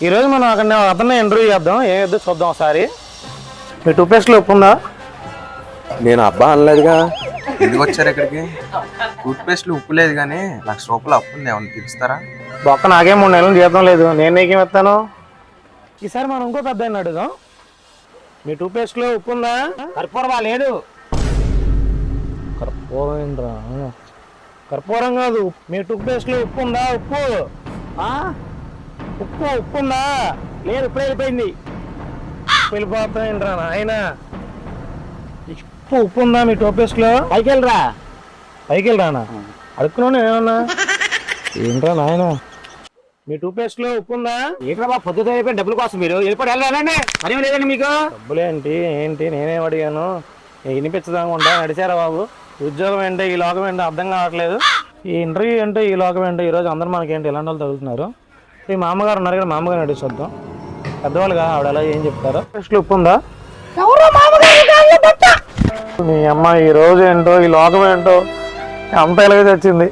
ఈరోజు మనం అక్కడ అతన్ని ఇంటర్వ్యూ చేద్దాం. ఏదో చూద్దాం ఒకసారి. మీ టూత్పేస్ట్లో ఉప్పు ఉందా? నేను అబ్బా అనలేదుగా. ఎందుకు వచ్చారు ఇక్కడికి? టూత్పేస్ట్లో ఉప్పు లేదు కానీ ₹1,00,000 అప్పు ఉంది, ఏమన్నా తీరుస్తారా? బొక్క నాకే 3 నెలలు జీతం లేదు, నేను నీకేం ఇస్తాను? ఈసారి మనం ఇంకో పెద్ద ఆయన అడుగుదాం. మీ టూత్పేస్ట్లో ఉప్పు ఉందా? కర్పూరమా లేదు. కర్పూరం ఏంట్రా? కర్పూరం కాదు. మీ టూత్పేస్ట్లో ఉప్పు ఉందా? ఉప్పు ఉప్పు ఉప్పు ఉందా? లేదు, ఇప్పుడే వెళ్ళిపోయింది. వెళ్ళిపోతాయింట్రా నాయన. ఉప్పు ఉందా మీ టూత్పేస్ట్లో? పైకి వెళ్ళరా. పైకి వెళ్ళరానా? అడుక్కున్నాను ఏమన్నా. ఏంట్రా నాయన, మీ టూత్పేస్ట్లో ఉప్పు ఉందా? ఏంట్రా బాబు, పొద్దుతో అయిపోయిన డబ్బుల కోసం మీరు వెళ్ళిపోయి వెళ్ళాలండి. పని లేదండి మీకు. డబ్బులేంటి ఏంటి నేనేం అడిగాను? వినిపించదాకుండా నడిచారా బాబు? ఉద్యోగం ఏంటో ఈ లోకం ఏంటో అర్థం కావట్లేదు. ఈ ఇంటర్వ్యూ ఏంటో ఈ లోకం ఏంటో ఈరోజు అందరూ మనకేంటి ఇలాంటి వాళ్ళు తగులుతున్నారు. ఈ మా అమ్మగారు ఉన్నారు కదా, మా అమ్మగారు నడిచి చూద్దాం. పెద్దవాళ్ళుగా ఆవిడ ఎలా ఏం చెప్తారో. టెస్ట్లో ఉప్పు ఉందా? మీ అమ్మ ఈ రోజు ఏంటో ఈ లోకం ఏంటో అంత ఎలాగ వచ్చింది.